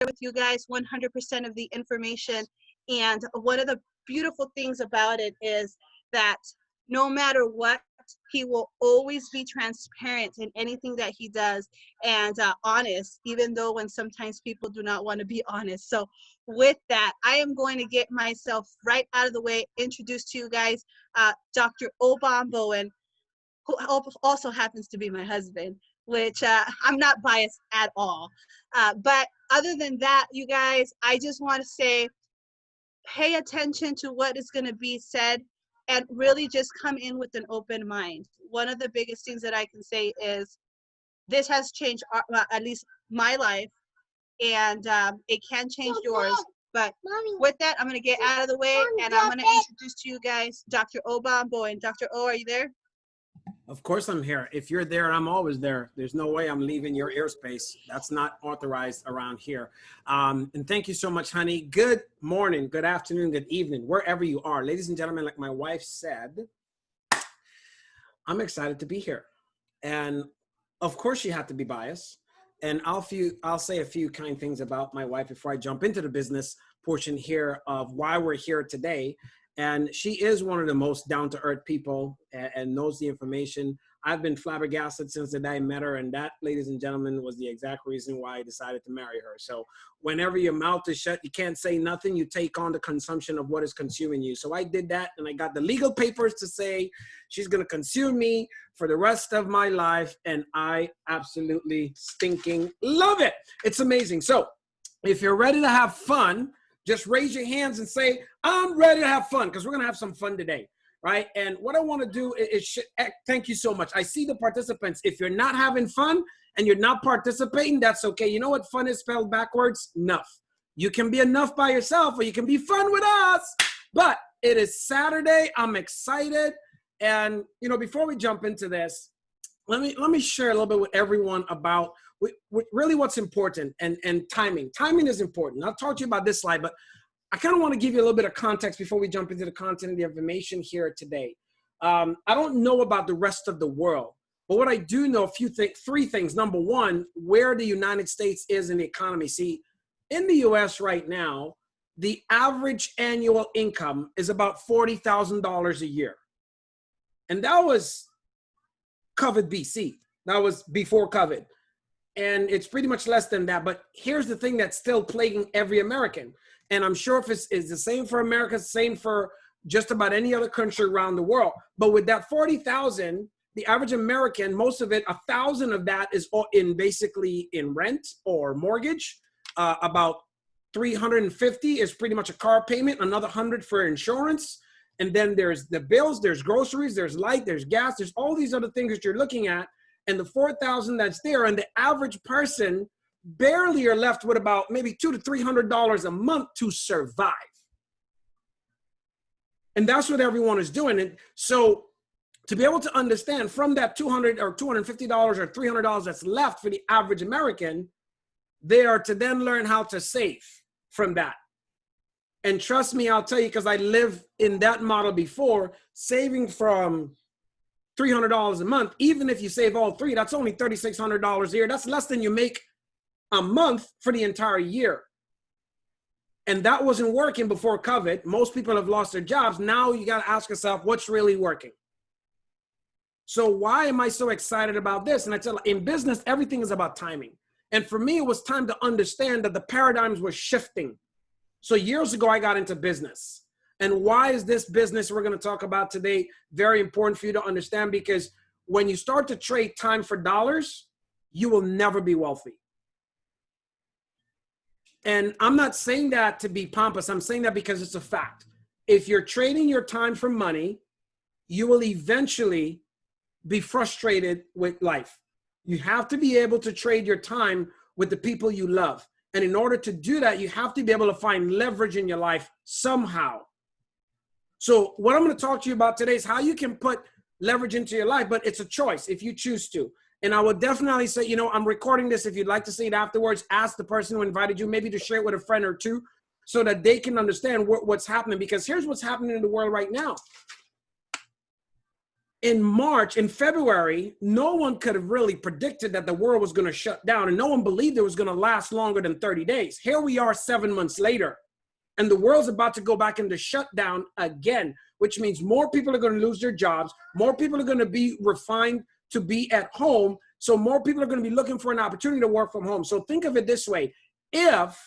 with you guys 100% of the information. And one of the beautiful things about it is that no matter what, he will always be transparent in anything that he does, and honest, even though when sometimes people do not want to be honest. So with that, I am going to get myself right out of the way, introduce to you guys Dr. Obom Bowen, who also happens to be my husband, which I'm not biased at all. But other than that, you guys, I just want to say, pay attention to what is going to be said and really just come in with an open mind. One of the biggest things that I can say is this has changed at least my life, and it can change yours. But with that, I'm going to get out of the way, and I'm going to introduce to you guys Dr. Obom Bowen. Dr. O, are you there? Of course I'm here. If you're there, I'm always there. There's no way I'm leaving your airspace. That's not authorized around here. And thank you so much, honey. Good morning, good afternoon, good evening, wherever you are. Ladies and gentlemen, like my wife said, I'm excited to be here. And of course she had to be biased. And I'll say a few kind things about my wife before I jump into the business portion here of why we're here today. And she is one of the most down-to-earth people and knows the information. I've been flabbergasted since the day I met her, and that, ladies and gentlemen, was the exact reason why I decided to marry her. So whenever your mouth is shut, you can't say nothing, you take on the consumption of what is consuming you. So I did that, and I got the legal papers to say she's gonna consume me for the rest of my life, and I absolutely stinking love it. It's amazing. So if you're ready to have fun, just raise your hands and say, I'm ready to have fun, because we're going to have some fun today, right? And what I want to do is, thank you so much. I see the participants. If you're not having fun and you're not participating, that's okay. You know what fun is spelled backwards? Enough. You can be enough by yourself, or you can be fun with us. But it is Saturday. I'm excited. And, you know, before we jump into this, let me share a little bit with everyone about really what's important and timing. Timing is important. I'll talk to you about this slide, but I kind of want to give you a little bit of context before we jump into the content and the information here today. I don't know about the rest of the world, but what I do know, three things. Number one, where the United States is in the economy. See, in the US right now, the average annual income is about $40,000 a year. And that was COVID BC. That was before COVID. And it's pretty much less than that. But here's the thing that's still plaguing every American. And I'm sure if it's the same for America, same for just about any other country around the world. But with that 40,000, the average American, most of it, 1,000 of that is basically in rent or mortgage. About 350 is pretty much a car payment, another 100 for insurance. And then there's the bills, there's groceries, there's light, there's gas, there's all these other things that you're looking at. And the 4,000 that's there, and the average person barely are left with about maybe $200 to $300 a month to survive. And that's what everyone is doing. And so to be able to understand from that $200 or $250 or $300 that's left for the average American, they are to then learn how to save from that. And trust me, I'll tell you, because I lived in that model before, saving from $300 a month, even if you save all three, that's only $3,600 a year. That's less than you make a month for the entire year. And that wasn't working before COVID. Most people have lost their jobs. Now you got to ask yourself, what's really working? So why am I so excited about this? And I tell you, in business, everything is about timing. And for me, it was time to understand that the paradigms were shifting. So years ago, I got into business. And why is this business we're going to talk about today very important for you to understand? Because when you start to trade time for dollars, you will never be wealthy. And I'm not saying that to be pompous. I'm saying that because it's a fact. If you're trading your time for money, you will eventually be frustrated with life. You have to be able to trade your time with the people you love. And in order to do that, you have to be able to find leverage in your life somehow. So what I'm going to talk to you about today is how you can put leverage into your life, but it's a choice if you choose to. And I would definitely say, you know, I'm recording this. If you'd like to see it afterwards, ask the person who invited you maybe to share it with a friend or two so that they can understand what's happening. Because here's what's happening in the world right now. in February, no one could have really predicted that the world was going to shut down, and no one believed it was going to last longer than 30 days. Here we are 7 months later, and the world's about to go back into shutdown again, which means more people are going to lose their jobs. More people are going to be refined to be at home. So more people are going to be looking for an opportunity to work from home. So think of it this way. If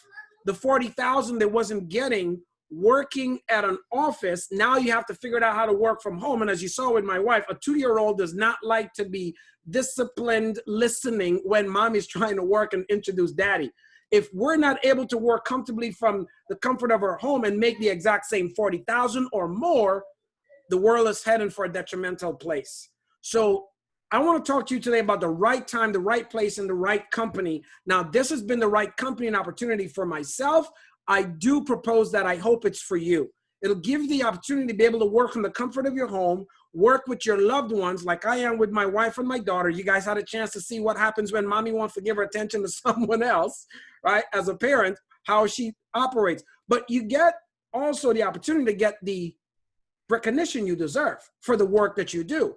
the 40,000 that wasn't getting working at an office, now you have to figure out how to work from home. And as you saw with my wife, a 2-year-old does not like to be disciplined listening when mommy's trying to work and introduce daddy. If we're not able to work comfortably from the comfort of our home and make the exact same 40,000 or more, the world is heading for a detrimental place. So I want to talk to you today about the right time, the right place, and the right company. Now, this has been the right company and opportunity for myself. I do propose that I hope it's for you. It'll give you the opportunity to be able to work from the comfort of your home, work with your loved ones like I am with my wife and my daughter. You guys had a chance to see what happens when mommy wants to give her attention to someone else, right? As a parent, how she operates. But you get also the opportunity to get the recognition you deserve for the work that you do.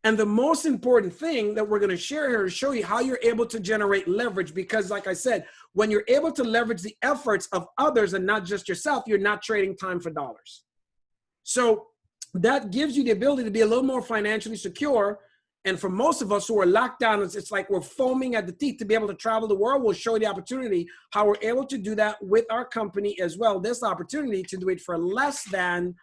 And the most important thing that we're going to share here is show you how you're able to generate leverage, because like I said, when you're able to leverage the efforts of others and not just yourself, you're not trading time for dollars. So that gives you the ability to be a little more financially secure. And for most of us who are locked down, it's like we're foaming at the teeth to be able to travel the world. We'll show you the opportunity, how we're able to do that with our company as well. This opportunity to do it for less than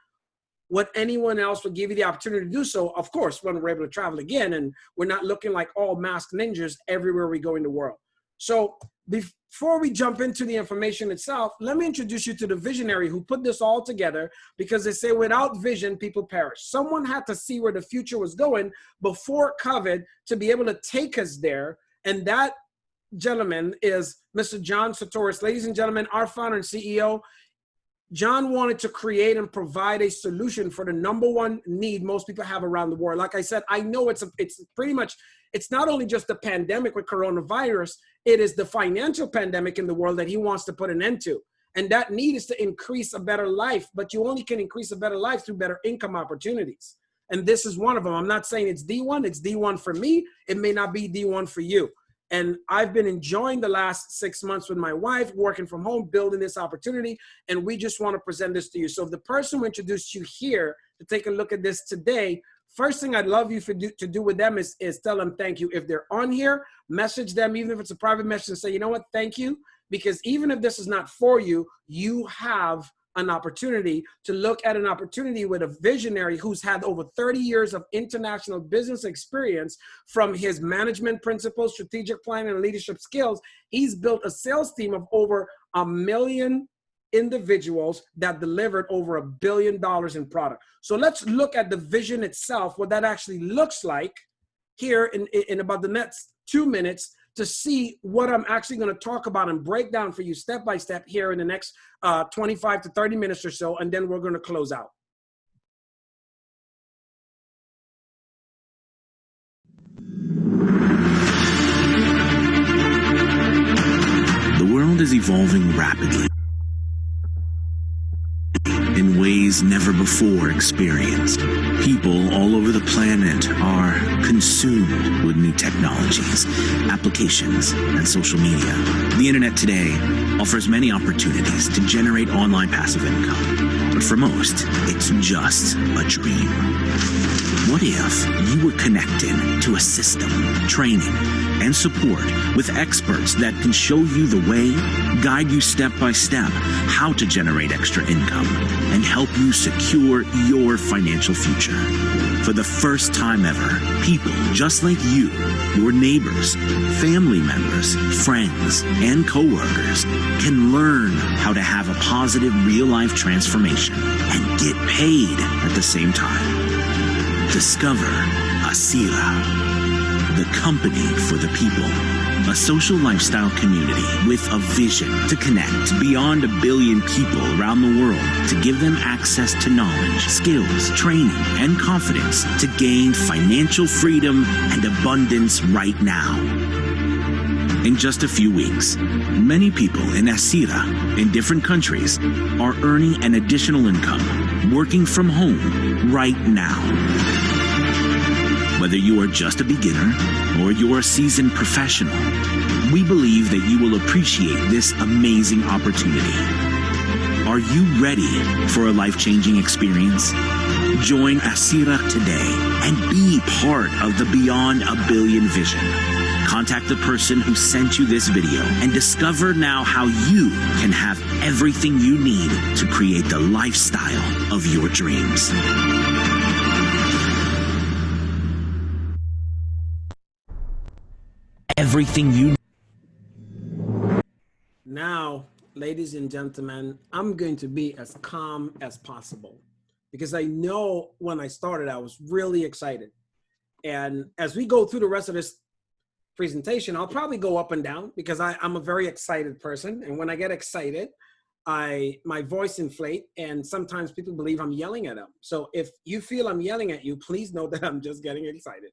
what anyone else would give you the opportunity to do so, of course, when we're able to travel again and we're not looking like all masked ninjas everywhere we go in the world. So before we jump into the information itself, let me introduce you to the visionary who put this all together, because they say without vision, people perish. Someone had to see where the future was going before COVID to be able to take us there. And that gentleman is Mr. John Sartoris. Ladies and gentlemen, our founder and CEO. John wanted to create and provide a solution for the #1 need most people have around the world. Like I said, I know it's pretty much, it's not only just the pandemic with coronavirus, it is the financial pandemic in the world that he wants to put an end to. And that need is to increase a better life, but you only can increase a better life through better income opportunities. And this is one of them. I'm not saying it's D1, it's D1 for me. It may not be D1 for you. And I've been enjoying the last 6 months with my wife, working from home, building this opportunity, and we just want to present this to you. So if the person who introduced you here to take a look at this today, first thing I'd love you to do with them is tell them thank you. If they're on here, message them, even if it's a private message, and say, you know what, thank you. Because even if this is not for you, you have an opportunity to look at an opportunity with a visionary who's had over 30 years of international business experience. From his management principles, strategic planning, and leadership skills, he's built a sales team of over 1 million individuals that delivered over $1 billion in product. So let's look at the vision itself, what that actually looks like here in about the next 2 minutes, to see what I'm actually going to talk about and break down for you step by step here in the next 25 to 30 minutes or so, and then we're going to close out. The world is evolving rapidly in ways never before experienced. People all over the planet are consumed with new technologies, applications, and social media. The internet today offers many opportunities to generate online passive income, but for most, it's just a dream. What if you were connected to a system, training, and support with experts that can show you the way, guide you step by step how to generate extra income, and help you secure your financial future? For the first time ever, people just like you, your neighbors, family members, friends, and coworkers can learn how to have a positive real-life transformation and get paid at the same time. Discover ASCIRA, the company for the people. A social lifestyle community with a vision to connect beyond 1 billion people around the world, to give them access to knowledge, skills, training, and confidence to gain financial freedom and abundance right now. In just a few weeks, many people in ASCIRA in different countries are earning an additional income, working from home right now. Whether you are just a beginner or you're a seasoned professional, we believe that you will appreciate this amazing opportunity. Are you ready for a life-changing experience? Join ASCIRA today and be part of the Beyond a Billion vision. Contact the person who sent you this video and discover now how you can have everything you need to create the lifestyle of your dreams. Everything you Now, ladies and gentlemen, I'm going to be as calm as possible because I know when I started, I was really excited. And as we go through the rest of this presentation, I'll probably go up and down because I'm a very excited person. And when I get excited, my voice inflate, and sometimes people believe I'm yelling at them. So if you feel I'm yelling at you, please know that I'm just getting excited.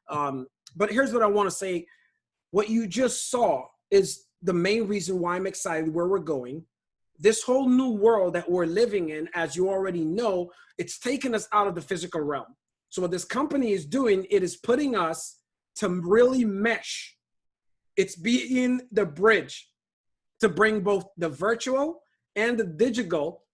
But here's what I want to say. What you just saw is the main reason why I'm excited where we're going. This whole new world that we're living in, as you already know, it's taken us out of the physical realm. So what this company is doing, it is putting us to really mesh. It's being the bridge to bring both the virtual and the digital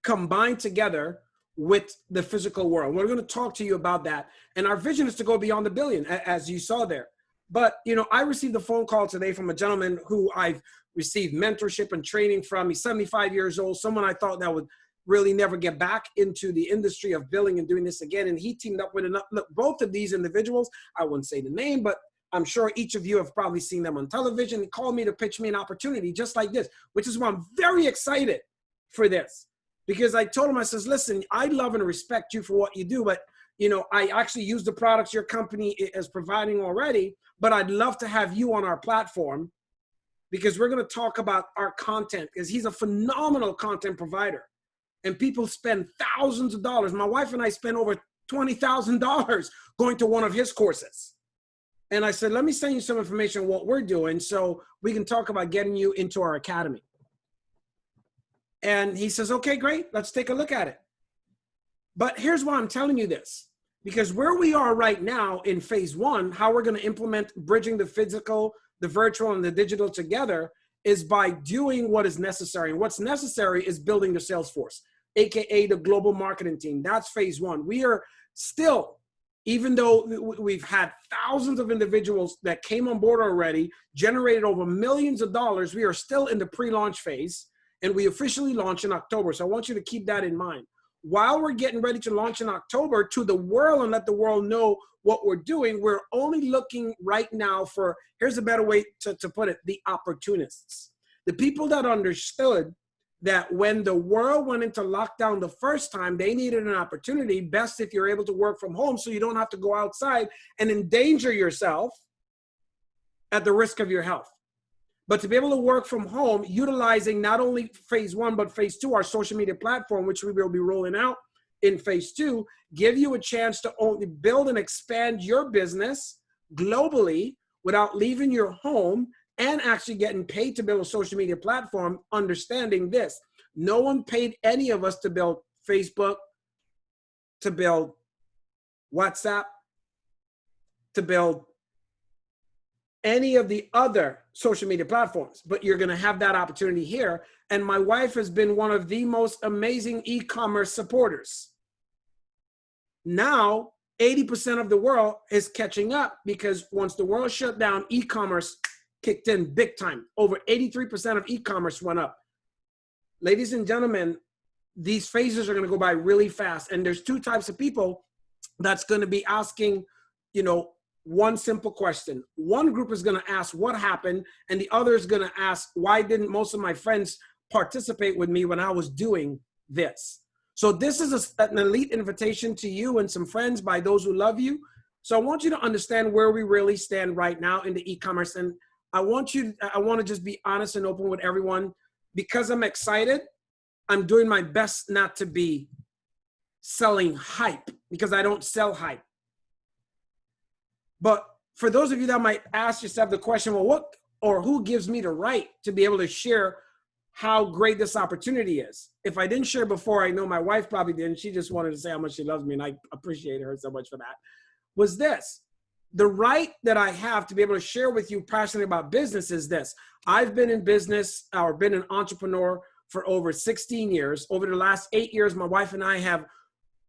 combined together with the physical world. We're going to talk to you about that. And our vision is to go beyond the billion, as you saw there. But, you know, I received a phone call today from a gentleman who I've received mentorship and training from. He's 75 years old, someone I thought that would really never get back into the industry of billing and doing this again. And he teamed up with both of these individuals. I wouldn't say the name, but I'm sure each of you have probably seen them on television. He called me to pitch me an opportunity just like this, which is why I'm very excited for this. Because I told him, I says, listen, I love and respect you for what you do, but you know, I actually use the products your company is providing already, but I'd love to have you on our platform because we're going to talk about our content, because he's a phenomenal content provider and people spend thousands of dollars. My wife and I spent over $20,000 going to one of his courses. And I said, let me send you some information on what we're doing so we can talk about getting you into our academy. And he says, okay, great. Let's take a look at it. But here's why I'm telling you this, because where we are right now in phase one, how we're going to implement bridging the physical, the virtual, and the digital together is by doing what is necessary. And what's necessary is building the sales force, AKA the global marketing team. That's phase one. We are still, even though we've had thousands of individuals that came on board already, generated over millions of dollars, we are still in the pre-launch phase, and we officially launch in October. So I want you to keep that in mind. While we're getting ready to launch in October to the world and let the world know what we're doing, we're only looking right now for, here's a better way to put it, the opportunists. The people that understood that when the world went into lockdown the first time, they needed an opportunity, best if you're able to work from home so you don't have to go outside and endanger yourself at the risk of your health. But to be able to work from home, utilizing not only phase one, but phase two, our social media platform, which we will be rolling out in phase two, give you a chance to only build and expand your business globally without leaving your home and actually getting paid to build a social media platform, understanding this. No one paid any of us to build Facebook, to build WhatsApp, to build any of the other social media platforms, but you're going to have that opportunity here. And my wife has been one of the most amazing e-commerce supporters. Now, 80% of the world is catching up because once the world shut down, e-commerce kicked in big time. Over 83% of e-commerce went up. Ladies and gentlemen, these phases are going to go by really fast. And there's two types of people that's going to be asking, you know, one simple question. One group is going to ask what happened, and the other is going to ask, why didn't most of my friends participate with me when I was doing this? So this is an elite invitation to you and some friends by those who love you. So I want you to understand where we really stand right now in the e-commerce. And I want to just be honest and open with everyone. Because I'm excited, I'm doing my best not to be selling hype, because I don't sell hype. But for those of you that might ask yourself the question, well, what or who gives me the right to be able to share how great this opportunity is. If I didn't share before, I know my wife probably didn't. She just wanted to say how much she loves me, and I appreciate her so much for that. Was this. The right that I have to be able to share with you passionately about business is this. I've been in business or been an entrepreneur for over 16 years. Over the last 8 years, my wife and I have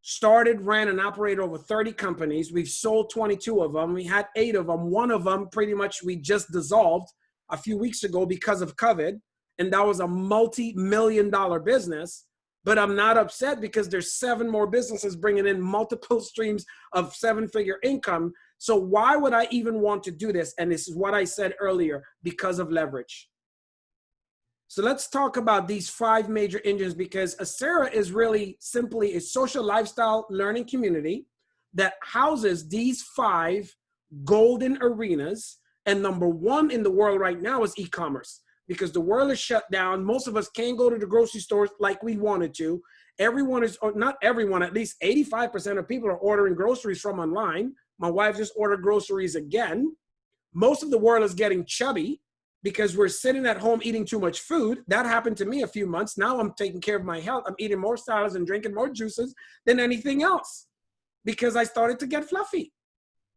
started, ran, and operated over 30 companies. We've sold 22 of them. We had 8 of them. One of them pretty much we just dissolved a few weeks ago because of COVID. And that was a multi-million-dollar business. But I'm not upset because there's 7 more businesses bringing in multiple streams of 7-figure income. So why would I even want to do this? And this is what I said earlier, because of leverage. So let's talk about these 5 major engines, because ASCIRA is really simply a social lifestyle learning community that houses these 5 golden arenas. And number 1 in the world right now is e-commerce. Because the world is shut down. Most of us can't go to the grocery stores like we wanted to. Everyone is, or not everyone, at least 85% of people are ordering groceries from online. My wife just ordered groceries again. Most of the world is getting chubby because we're sitting at home eating too much food. That happened to me a few months. Now I'm taking care of my health. I'm eating more salads and drinking more juices than anything else because I started to get fluffy.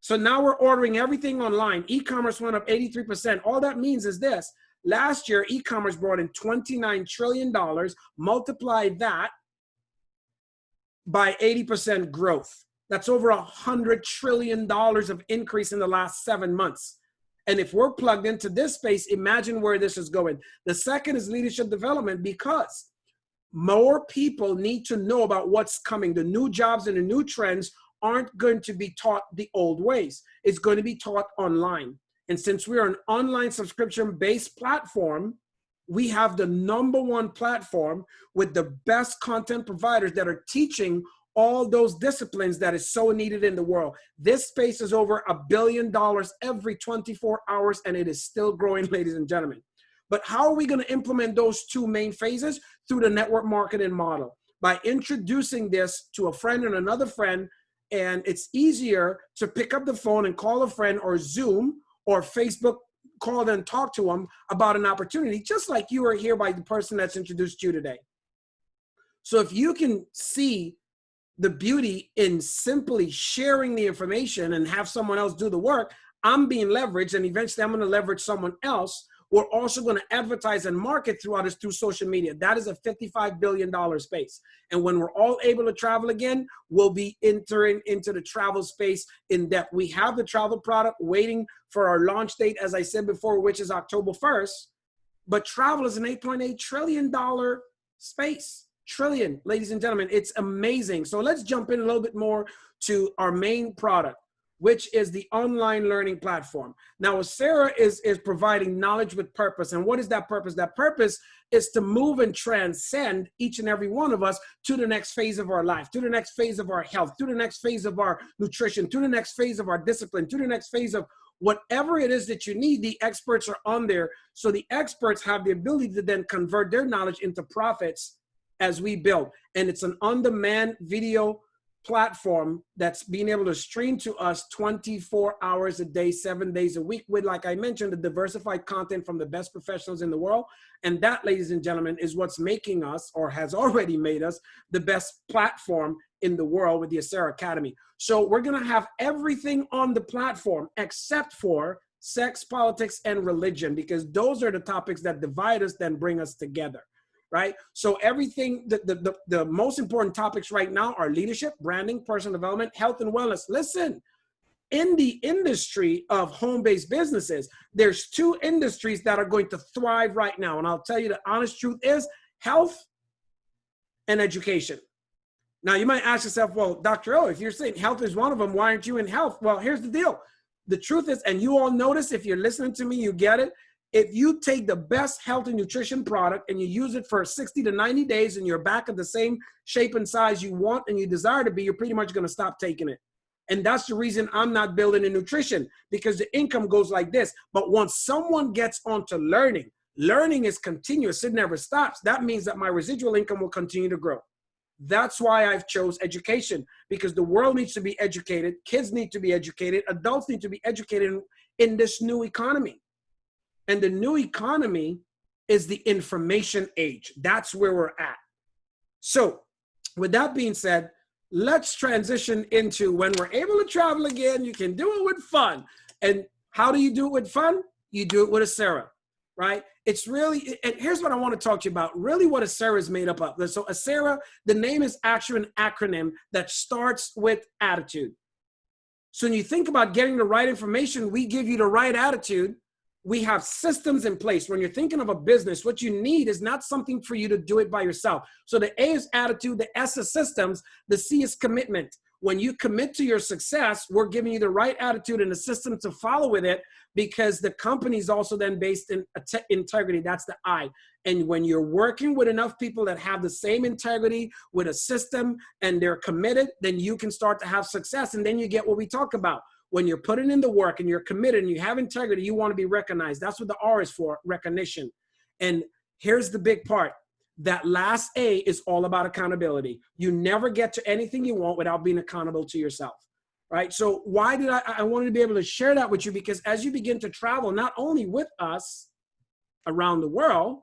So now we're ordering everything online. E-commerce went up 83%. All that means is this. Last year, e-commerce brought in $29 trillion. Multiply that by 80% growth. That's over $100 trillion of increase in the last 7 months. And if we're plugged into this space, imagine where this is going. The second is leadership development, because more people need to know about what's coming. The new jobs and the new trends aren't going to be taught the old ways. It's going to be taught online. And since we're an online subscription-based platform, we have the #1 platform with the best content providers that are teaching all those disciplines that is so needed in the world. This space is over $1 billion every 24 hours, and it is still growing, ladies and gentlemen. But how are we going to implement those 2 main phases? Through the network marketing model, by introducing this to a friend and another friend. And it's easier to pick up the phone and call a friend, or Zoom or Facebook, call them and talk to them about an opportunity, just like you are here by the person that's introduced you today. So if you can see the beauty in simply sharing the information and have someone else do the work, I'm being leveraged, and eventually I'm going to leverage someone else. We're also going to advertise and market throughout us through social media. That is a $55 billion space. And when we're all able to travel again, we'll be entering into the travel space in depth. We have the travel product waiting for our launch date, as I said before, which is October 1st. But travel is an $8.8 trillion space. Trillion, ladies and gentlemen. It's amazing. So let's jump in a little bit more to our main product, which is the online learning platform. Now, ASCIRA is providing knowledge with purpose. And what is that purpose? That purpose is to move and transcend each and every one of us to the next phase of our life, to the next phase of our health, to the next phase of our nutrition, to the next phase of our discipline, to the next phase of whatever it is that you need. The experts are on there. So the experts have the ability to then convert their knowledge into profits as we build. And it's an on-demand video platform that's being able to stream to us 24 hours a day, 7 days a week, with, like I mentioned, the diversified content from the best professionals in the world. And that, ladies and gentlemen, is what's making us, or has already made us, the best platform in the world with the ASCIRA Academy. So we're going to have everything on the platform except for sex, politics, and religion, because those are the topics that divide us, then bring us together. Right? So everything, the most important topics right now are leadership, branding, personal development, health, and wellness. Listen, in the industry of home-based businesses, there's 2 industries that are going to thrive right now. And I'll tell you the honest truth is health and education. Now, you might ask yourself, well, Dr. O, if you're saying health is one of them, why aren't you in health? Well, here's the deal. The truth is, and you all notice, if you're listening to me, you get it. If you take the best health and nutrition product and you use it for 60 to 90 days and you're back at the same shape and size you want and you desire to be, you're pretty much going to stop taking it. And that's the reason I'm not building in nutrition, because the income goes like this. But once someone gets onto learning, learning is continuous. It never stops. That means that my residual income will continue to grow. That's why I've chose education, because the world needs to be educated. Kids need to be educated. Adults need to be educated in this new economy. And the new economy is the information age. That's where we're at. So with that being said, let's transition into when we're able to travel again, you can do it with fun. And how do you do it with fun? You do it with ASCIRA, right? It's really, and here's what I want to talk to you about, really what ASCIRA is made up of. So ASCIRA, the name is actually an acronym that starts with attitude. So when you think about getting the right information, we give you the right attitude. We have systems in place. When you're thinking of a business, what you need is not something for you to do it by yourself. So the A is attitude, the S is systems, the C is commitment. When you commit to your success, we're giving you the right attitude and the system to follow with it, because the company is also then based in integrity. That's the I. And when you're working with enough people that have the same integrity with a system and they're committed, then you can start to have success. And then you get what we talk about. When you're putting in the work and you're committed and you have integrity, you want to be recognized. That's what the R is for, recognition. And here's the big part. That last A is all about accountability. You never get to anything you want without being accountable to yourself, right? So why did I wanted to be able to share that with you? Because as you begin to travel, not only with us around the world,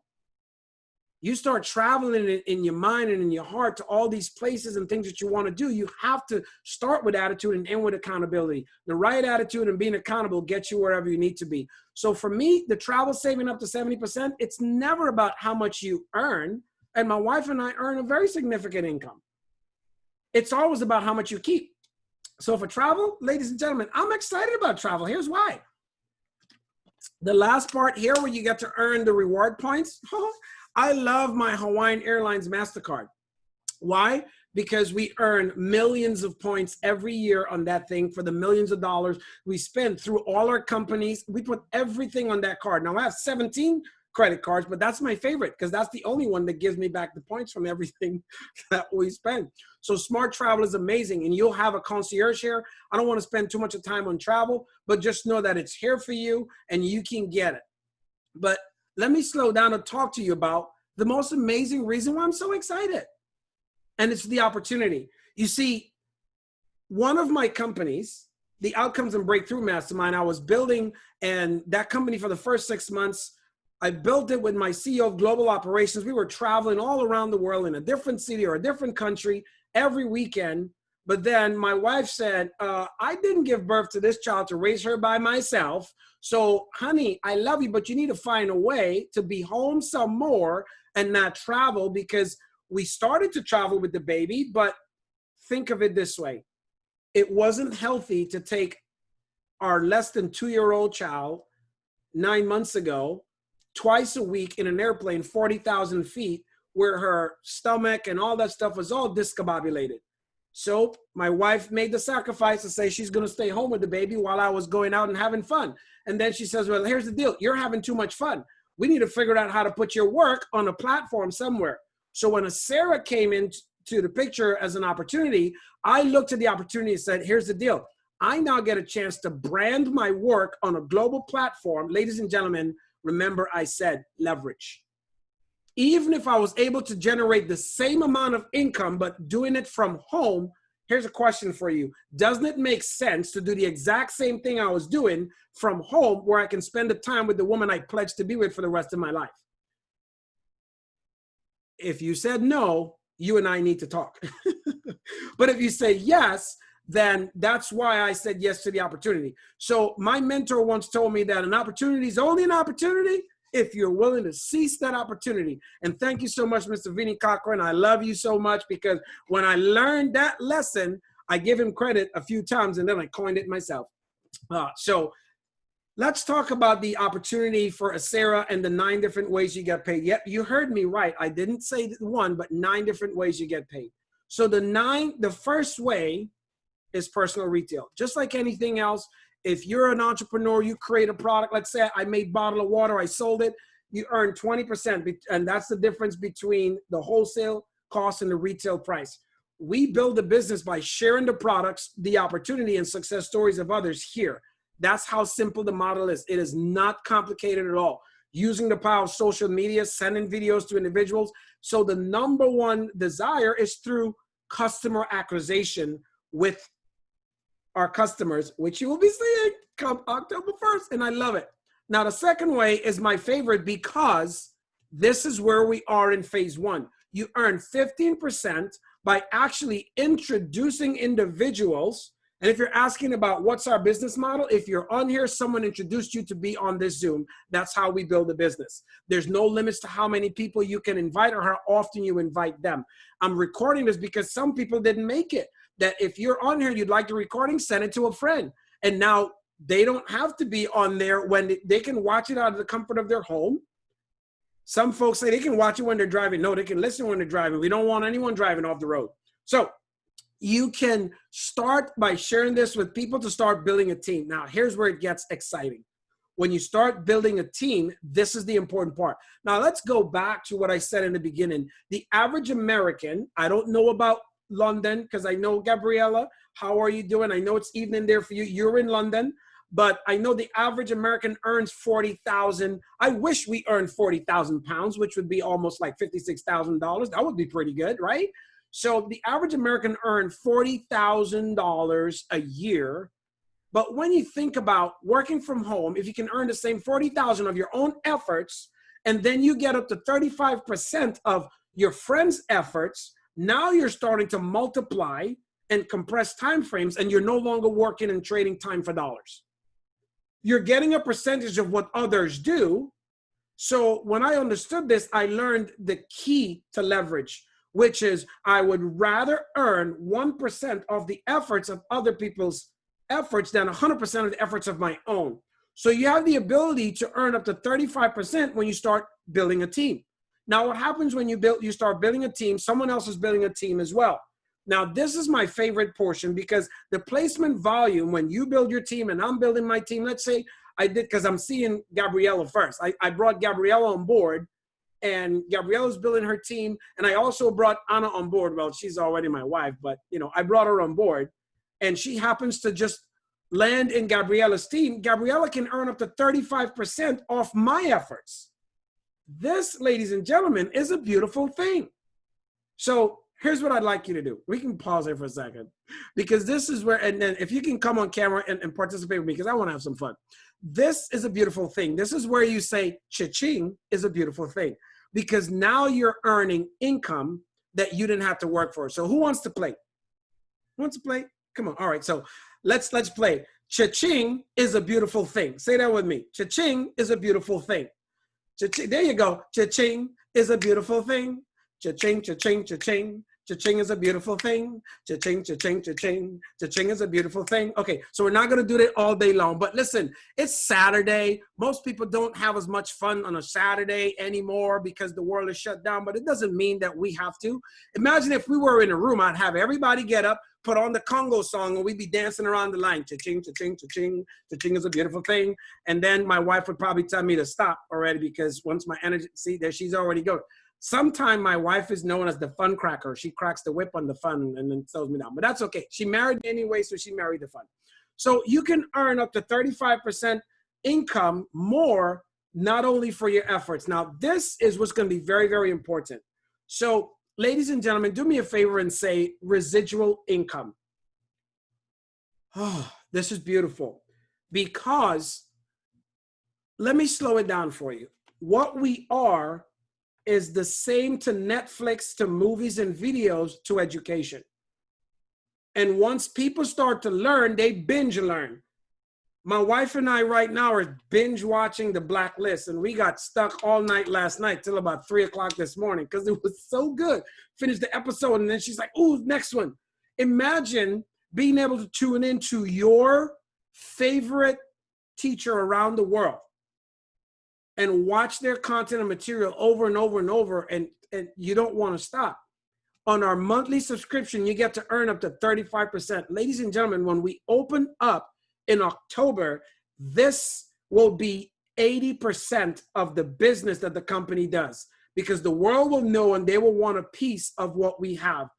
you start traveling in your mind and in your heart to all these places and things that you want to do. You have to start with attitude and end with accountability. The right attitude and being accountable gets you wherever you need to be. So for me, the travel saving up to 70%, it's never about how much you earn. And my wife and I earn a very significant income. It's always about how much you keep. So for travel, ladies and gentlemen, I'm excited about travel. Here's why. The last part here where you get to earn the reward points. I love my Hawaiian Airlines MasterCard. Why? Because we earn millions of points every year on that thing for the millions of dollars we spend through all our companies. We put everything on that card. Now I have 17 credit cards, but that's my favorite because that's the only one that gives me back the points from everything that we spend. So smart travel is amazing, and you'll have a concierge here. I don't want to spend too much of time on travel, but just know that it's here for you and you can get it. But let me slow down and talk to you about the most amazing reason why I'm so excited. And it's the opportunity. You see, one of my companies, the Outcomes and Breakthrough Mastermind, I was building, and that company for the first 6 months, I built it with my CEO of Global Operations. We were traveling all around the world in a different city or a different country every weekend. But then my wife said, I didn't give birth to this child to raise her by myself. So, honey, I love you, but you need to find a way to be home some more and not travel, because we started to travel with the baby. But think of it this way. It wasn't healthy to take our less than 2-year-old child 9 months ago, twice a week in an airplane, 40,000 feet, where her stomach and all that stuff was all discombobulated. So my wife made the sacrifice to say she's going to stay home with the baby while I was going out and having fun. And then she says, well, here's the deal. You're having too much fun. We need to figure out how to put your work on a platform somewhere. So when ASCIRA came into the picture as an opportunity, I looked at the opportunity and said, here's the deal. I now get a chance to brand my work on a global platform. Ladies and gentlemen, remember I said leverage. Even if I was able to generate the same amount of income, but doing it from home, here's a question for you. Doesn't it make sense to do the exact same thing I was doing from home, where I can spend the time with the woman I pledged to be with for the rest of my life? If you said no, you and I need to talk. But if you say yes, then that's why I said yes to the opportunity. So my mentor once told me that an opportunity is only an opportunity if you're willing to seize that opportunity. And thank you so much, Mr. Vinny Cochran. I love you so much, because when I learned that lesson, I give him credit a few times and then I coined it myself. So let's talk about the opportunity for ASCIRA and the 9 different ways you get paid. Yep, you heard me right. I didn't say 1, but 9 different ways you get paid. So the first way is personal retail. Just like anything else, if you're an entrepreneur, you create a product. Let's say I made a bottle of water, I sold it, you earn 20%. And that's the difference between the wholesale cost and the retail price. We build a business by sharing the products, the opportunity, and success stories of others here. That's how simple the model is. It is not complicated at all. Using the power of social media, sending videos to individuals. So the number one desire is through customer acquisition with our customers, which you will be seeing come October 1st, and I love it. Now, the second way is my favorite, because This is where we are in phase one. You earn 15% by actually introducing individuals. And if you're asking about what's our business model, if you're on here, someone introduced you to be on this Zoom. That's how we build a business. There's no limits to how many people you can invite or how often you invite them. I'm recording this because some people didn't make it. That if you're on here, you'd like the recording, send it to a friend. And now they don't have to be on there when they can watch it out of the comfort of their home. Some folks say they can watch it when they're driving. No, they can listen when they're driving. We don't want anyone driving off the road. So you can start by sharing this with people to start building a team. Now, here's where it gets exciting. When you start building a team, this is the important part. Now, let's go back to what I said in the beginning. The average American, I don't know about London because I know Gabriella, how are you doing? I know it's evening there for you. You're in London. But I know the average American earns 40,000. I wish we earned 40,000 pounds, which would be almost like $56,000. That would be pretty good, right? So the average American earned $40,000 a year. But when you think about working from home, if you can earn the same 40,000 of your own efforts, and then you get up to 35% of your friends' efforts, now you're starting to multiply and compress time frames, and you're no longer working and trading time for dollars. You're getting a percentage of what others do. So when I understood this, I learned the key to leverage, which is I would rather earn 1% of the efforts of other people's efforts than 100% of the efforts of my own. So you have the ability to earn up to 35% when you start building a team. Now, what happens when you start building a team, someone else is building a team as well. Now, this is my favorite portion because the placement volume, when you build your team and I'm building my team, let's say I did, because I'm seeing Gabriella first. I brought Gabriella on board, and Gabriella's building her team. And I also brought Anna on board. Well, she's already my wife, but I brought her on board, and she happens to just land in Gabriella's team. Gabriella can earn up to 35% off my efforts. This, ladies and gentlemen, is a beautiful thing. So here's what I'd like you to do. We can pause here for a second, because this is where, and then if you can come on camera and participate with me, because I want to have some fun. This is a beautiful thing. This is where you say cha-ching is a beautiful thing, because now you're earning income that you didn't have to work for. So who wants to play? Who wants to play? Come on. All right. So let's play. Cha-ching is a beautiful thing. Say that with me. Cha-ching is a beautiful thing. Cha-ching. There you go. Cha-ching is a beautiful thing. Cha-ching, cha-ching, cha-ching. Cha-ching is a beautiful thing. Cha-ching, cha-ching, cha-ching. Cha-ching is a beautiful thing. Okay, so we're not going to do that all day long. But listen, it's Saturday. Most people don't have as much fun on a Saturday anymore because the world is shut down. But it doesn't mean that we have to. Imagine if we were in a room, I'd have everybody get up, put on the Congo song, and we'd be dancing around the line. Cha-ching, cha-ching, cha-ching. Cha-ching is a beautiful thing. And then my wife would probably tell me to stop already, because once my energy, see, there she's already going. Sometime my wife is known as the fun cracker. She cracks the whip on the fun and then throws me down. But that's okay. She married me anyway, so she married the fun. So you can earn up to 35% income more, not only for your efforts. Now, this is what's going to be very, very important. So, ladies and gentlemen, do me a favor and say residual income. Oh, this is beautiful. Because, let me slow it down for you. What we are is the same to Netflix, to movies and videos, to education. And once people start to learn, they binge learn. My wife and I right now are binge watching The Blacklist, and we got stuck all night last night till about 3 o'clock this morning because it was so good. Finished the episode, and then she's like, ooh, next one. Imagine being able to tune into your favorite teacher around the world and watch their content and material over and over and over, and you don't want to stop. On our monthly subscription, you get to earn up to 35%. Ladies and gentlemen, when we open up in October, this will be 80% of the business that the company does, because the world will know and they will want a piece of what we have.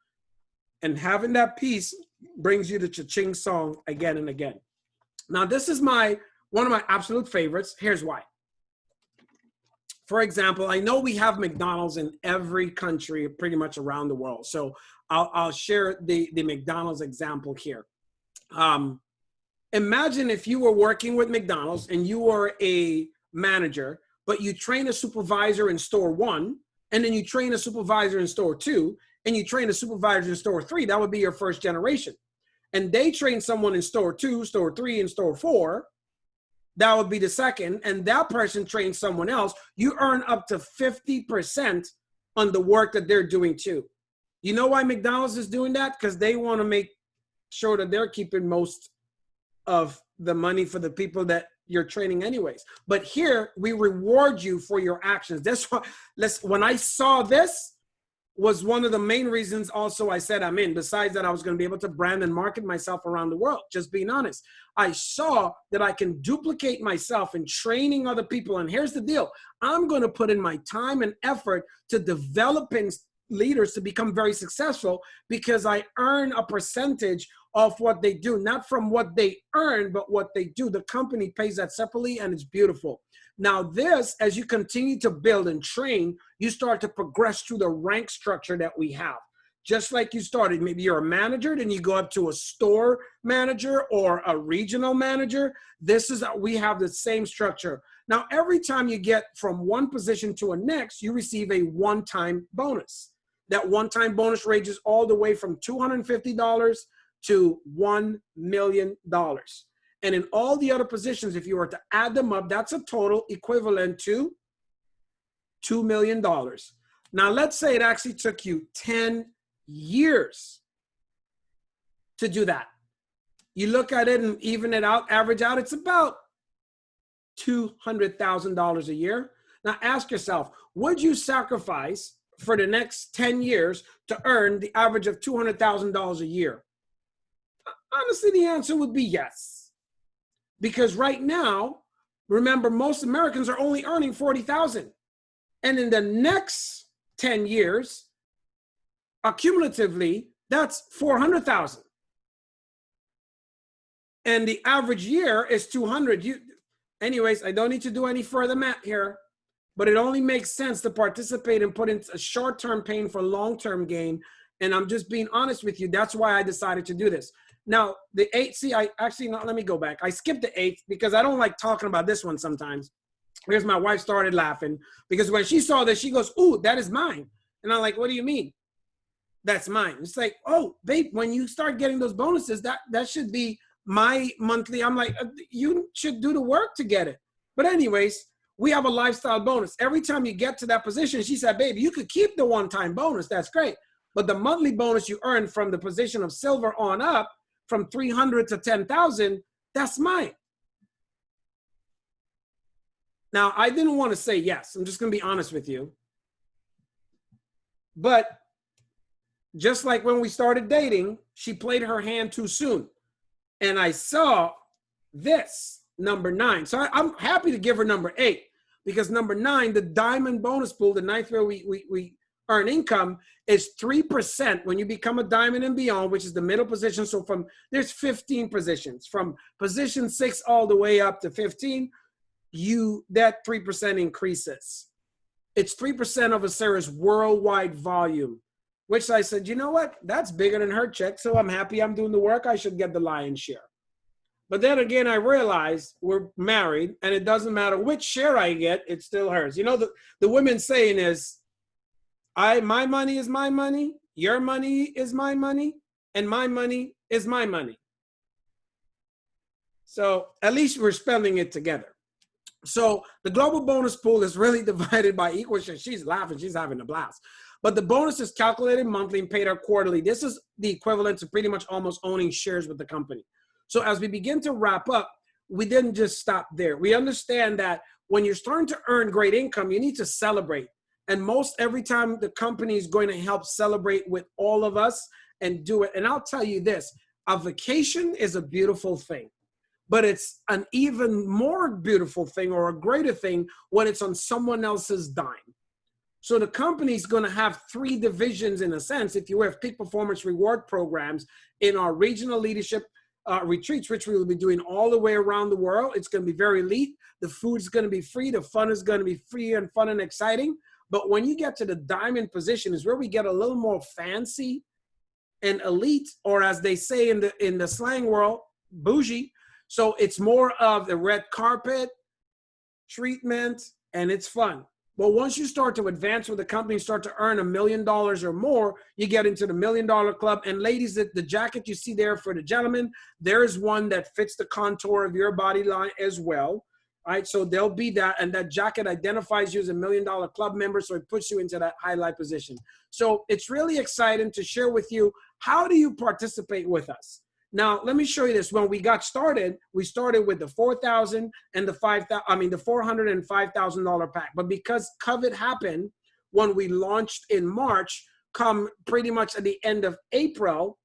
And having that piece brings you the cha-ching song again and again. Now, this is one of my absolute favorites. Here's why. For example, I know we have McDonald's in every country pretty much around the world. So I'll share the McDonald's example here. Imagine if you were working with McDonald's and you were a manager but you train a supervisor in store 1, and then you train a supervisor in store 2, and you train a supervisor in store 3, that would be your first generation. And they train someone in store 2, store 3, and store 4, that would be the second, and that person trains someone else. You earn up to 50% on the work that they're doing too. You know why McDonald's is doing that? Because they want to make sure that they're keeping most of the money for the people that you're training anyways. But here we reward you for your actions. That's why, when I saw this, was one of the main reasons also I said I'm in, besides that I was going to be able to brand and market myself around the world, just being honest. I saw that I can duplicate myself in training other people. And here's the deal. I'm going to put in my time and effort to developing leaders to become very successful, because I earn a percentage of what they do, not from what they earn, but what they do. The company pays that separately, and it's beautiful. Now this, as you continue to build and train, you start to progress through the rank structure that we have. Just like you started, maybe you're a manager, then you go up to a store manager or a regional manager. We have the same structure. Now, every time you get from one position to a next, you receive a one-time bonus. That one-time bonus ranges all the way from $250 to $1 million. And in all the other positions, if you were to add them up, that's a total equivalent to $2 million. Now, let's say it actually took you 10 years to do that. You look at it and even it out, average out, it's about $200,000 a year. Now, ask yourself, would you sacrifice for the next 10 years to earn the average of $200,000 a year? Honestly, the answer would be yes. Because right now, remember, most Americans are only earning $40,000. And in the next 10 years, accumulatively, that's $400,000. And the average year is 200. Anyways, I don't need to do any further math here, but it only makes sense to participate and put in a short-term pain for long-term gain. And I'm just being honest with you. That's why I decided to do this. Now, the 8th, let me go back. I skipped the 8th because I don't like talking about this one sometimes. Here's my wife started laughing because when she saw this, she goes, "Ooh, that is mine." And I'm like, "What do you mean? That's mine?" It's like, "Oh, babe, when you start getting those bonuses, that should be my monthly." I'm like, "You should do the work to get it." But anyways, we have a lifestyle bonus. Every time you get to that position, she said, "Baby, you could keep the one-time bonus. That's great. But the monthly bonus you earn from the position of silver on up, from 300 to 10,000, that's mine." Now, I didn't want to say yes. I'm just going to be honest with you. But just like when we started dating, she played her hand too soon. And I saw this, number 9. So I'm happy to give her number 8, because number 9, the diamond bonus pool, the 9th where we earn income, is 3% when you become a diamond and beyond, which is the middle position. So there's 15 positions. From position 6 all the way up to 15, that 3% increases. It's 3% of ASCIRA's worldwide volume, which I said, you know what? That's bigger than her check. So I'm happy I'm doing the work. I should get the lion's share. But then again, I realized we're married, and it doesn't matter which share I get, it's still hers. You know, the women's saying is, my money is my money, your money is my money, and my money is my money. So at least we're spending it together. So the global bonus pool is really divided by equal shares. She's laughing, she's having a blast. But the bonus is calculated monthly and paid out quarterly. This is the equivalent to pretty much almost owning shares with the company. So as we begin to wrap up, we didn't just stop there. We understand that when you're starting to earn great income, you need to celebrate. And most every time the company is going to help celebrate with all of us and do it. And I'll tell you this, a vacation is a beautiful thing, but it's an even more beautiful thing or a greater thing when it's on someone else's dime. So the company is going to have 3 divisions in a sense, if you have peak performance reward programs in our regional leadership retreats, which we will be doing all the way around the world. It's going to be very elite. The food's going to be free. The fun is going to be free and fun and exciting. But when you get to the diamond position is where we get a little more fancy and elite, or as they say in the slang world, bougie. So it's more of the red carpet treatment and it's fun. But once you start to advance with the company, start to earn $1 million or more, you get into the $1 Million Club. And ladies, the jacket you see there for the gentlemen, there is one that fits the contour of your body line as well. All right, so there'll be that, and that jacket identifies you as a $1 Million Club member, so it puts you into that highlight position. So it's really exciting to share with you, how do you participate with us? Now, let me show you this. When we got started, we started with the $4,000 and the $400 and $5,000 pack. But because COVID happened, when we launched in March, come pretty much at the end of April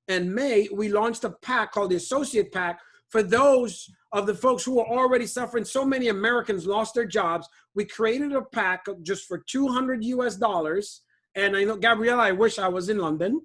and May, we launched a pack called the Associate Pack for those of the folks who are already suffering. So many Americans lost their jobs. We created a pack just for $200 US. And I know, Gabriella, I wish I was in London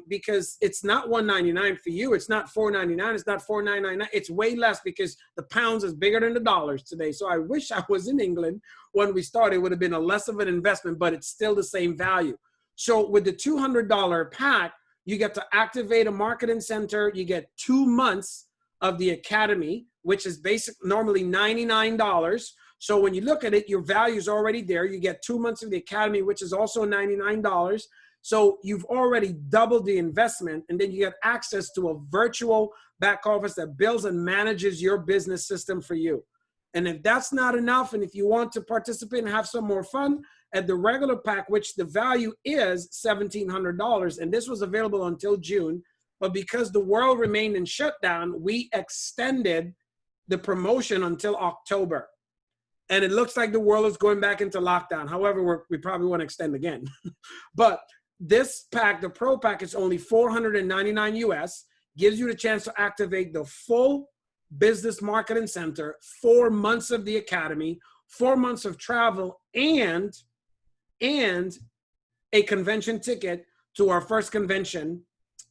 because it's not $199 for you. It's not $499. It's not $499. It's way less because the pounds is bigger than the dollars today. So I wish I was in England when we started. It would have been a less of an investment, but it's still the same value. So with the $200 pack, you get to activate a marketing center. You get 2 months of the academy, which is normally $99. So when you look at it, your value is already there. You get 2 months of the academy, which is also $99. So you've already doubled the investment, and then you get access to a virtual back office that builds and manages your business system for you. And if that's not enough, and if you want to participate and have some more fun, at the regular pack, which the value is $1,700, and this was available until June, but because the world remained in shutdown, we extended the promotion until October. And it looks like the world is going back into lockdown. However, we probably want to extend again. But this pack, the Pro Pack, is only $499 US, gives you the chance to activate the full business marketing center, 4 months of the academy, 4 months of travel, and a convention ticket to our first convention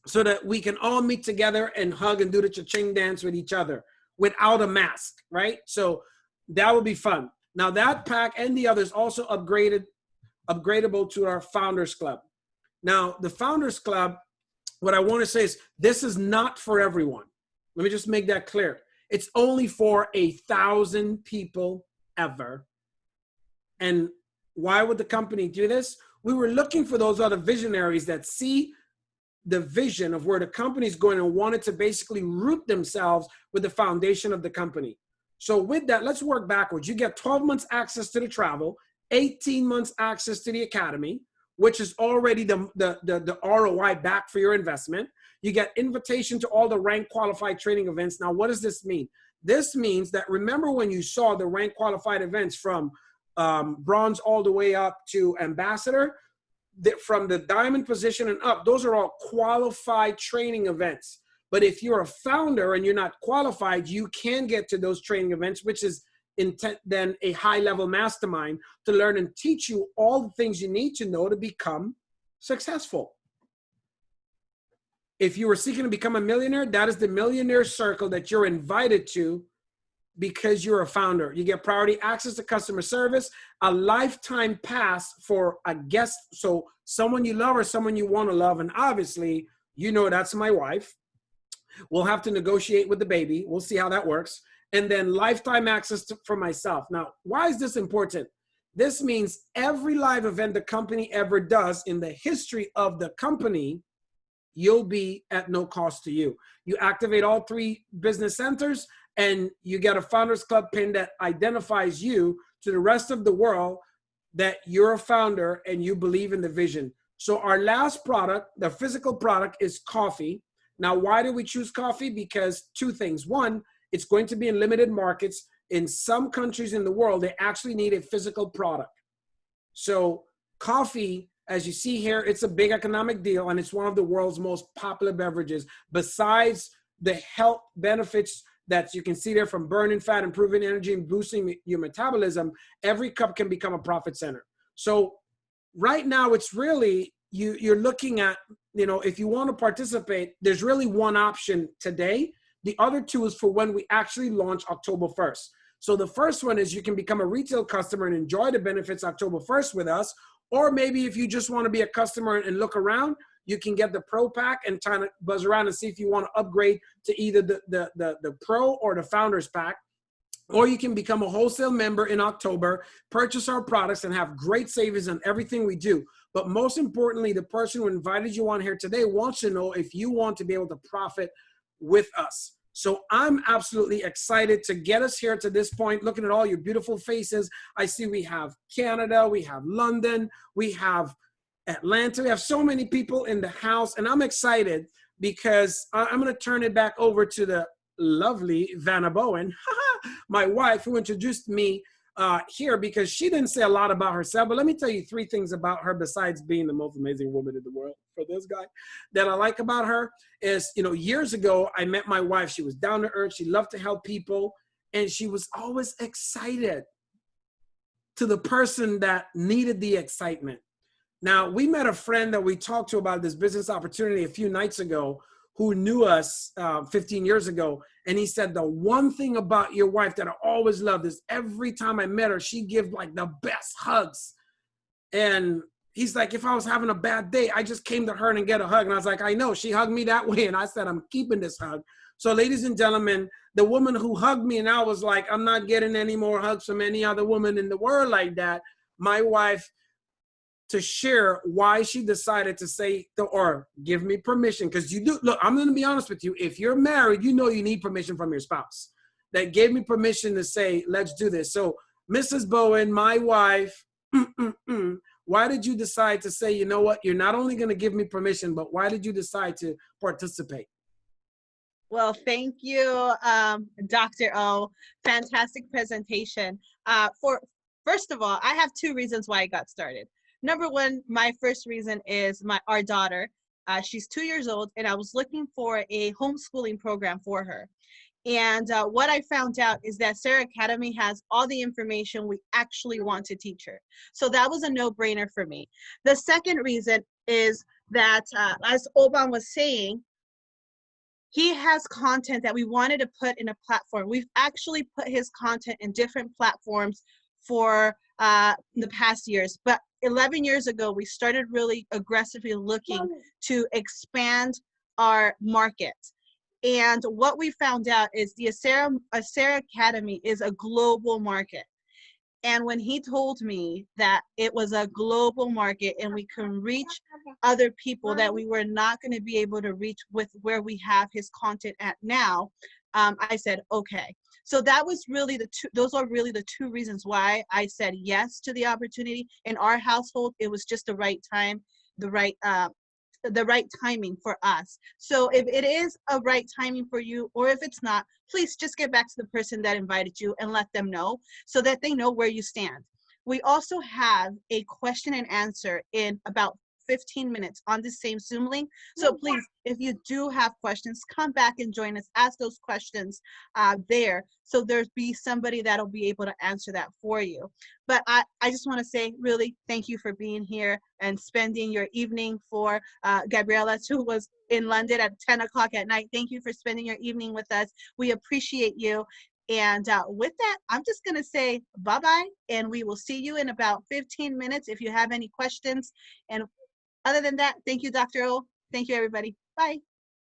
so that we can all meet together and hug and do the cha-ching dance with each other without a mask, right? So that will be fun. Now that pack and the others also upgradable to our Founders Club. Now the Founders Club, what I want to say is this is not for everyone. Let me just make that clear. It's only for 1,000 people ever. And why would the company do this? We were looking for those other visionaries that see the vision of where the company is going and wanted to basically root themselves with the foundation of the company. So with that, let's work backwards. You get 12 months access to the travel, 18 months access to the academy, which is already the ROI back for your investment. You get invitation to all the rank qualified training events. Now, what does this mean? This means that, remember when you saw the rank qualified events from bronze all the way up to ambassador, from the diamond position and up, those are all qualified training events. But if you're a founder and you're not qualified, you can get to those training events, which is then a high-level mastermind to learn and teach you all the things you need to know to become successful. If you were seeking to become a millionaire, that is the millionaire circle that you're invited to because you're a founder. You get priority access to customer service, a lifetime pass for a guest, so someone you love or someone you want to love, and obviously, you know that's my wife. We'll have to negotiate with the baby. We'll see how that works. And then lifetime access for myself. Now, why is this important? This means every live event the company ever does in the history of the company, you'll be at no cost to you. You activate all 3 business centers and you get a Founders Club pin that identifies you to the rest of the world that you're a founder and you believe in the vision. So our last product, the physical product, is coffee. Now, why did we choose coffee? Because 2 things. One, it's going to be in limited markets. In some countries in the world, they actually need a physical product. So coffee, as you see here, it's a big economic deal, and it's one of the world's most popular beverages. Besides the health benefits that you can see there from burning fat, improving energy, and boosting your metabolism, every cup can become a profit center. So right now, it's really, you're looking at, if you want to participate, there's really one option today. The other 2 is for when we actually launch October 1st. So the first one is you can become a retail customer and enjoy the benefits October 1st with us. Or maybe if you just want to be a customer and look around, you can get the Pro Pack and kind of buzz around and see if you want to upgrade to either the Pro or the Founders Pack. or you can become a wholesale member in October, purchase our products, and have great savings on everything we do. But most importantly, the person who invited you on here today wants to know if you want to be able to profit with us. So I'm absolutely excited to get us here to this point. Looking at all your beautiful faces, I see we have Canada, we have London, we have Atlanta. We have so many people in the house, and I'm excited because I'm going to turn it back over to the lovely Vanna Bowen, my wife, who introduced me here, because she didn't say a lot about herself. But let me tell you 3 things about her besides being the most amazing woman in the world. For this guy, that I like about her is, you know, years ago, I met my wife. She was down to earth. She loved to help people. And she was always excited to the person that needed the excitement. Now, we met a friend that we talked to about this business opportunity a few nights ago, who knew us 15 years ago. And he said, the one thing about your wife that I always loved is every time I met her, she give like the best hugs. And he's like, if I was having a bad day, I just came to her and get a hug. And I was like, I know, she hugged me that way. And I said, I'm keeping this hug. So ladies and gentlemen, the woman who hugged me and I was like, I'm not getting any more hugs from any other woman in the world like that. My wife, to share why she decided to say, or give me permission. Because you do, look, I'm going to be honest with you. If you're married, you know you need permission from your spouse. That gave me permission to say, let's do this. So Mrs. Bowen, my wife, why did you decide to say, you know what, you're not only going to give me permission, but why did you decide to participate? Well, thank you, Dr. O. Fantastic presentation. First of all, I have 2 reasons why I got started. Number one, my first reason is our daughter. She's 2 years old, and I was looking for a homeschooling program for her. And what I found out is that ASCIRA Academy has all the information we actually want to teach her. So that was a no-brainer for me. The second reason is that, as Obom was saying, he has content that we wanted to put in a platform. We've actually put his content in different platforms for the past years. But 11 years ago, we started really aggressively looking to expand our market. And what we found out is the ASCIRA Academy is a global market. And when he told me that it was a global market and we can reach other people that we were not going to be able to reach with where we have his content at now, I said, okay. So that was really those are really the 2 reasons why I said yes to the opportunity. In our household, it was just the right time, the right timing for us. So if it is a right timing for you, or if it's not, please just get back to the person that invited you and let them know so that they know where you stand. We also have a question and answer in about 15 minutes on the same Zoom link. So please, if you do have questions, come back and join us. Ask those questions there. So there'll be somebody that'll be able to answer that for you. But I just want to say, really, thank you for being here and spending your evening for Gabriela, who was in London at 10 o'clock at night. Thank you for spending your evening with us. We appreciate you. And with that, I'm just going to say bye-bye, and we will see you in about 15 minutes if you have any questions. And other than that, thank you, Dr. O. Thank you, everybody. Bye.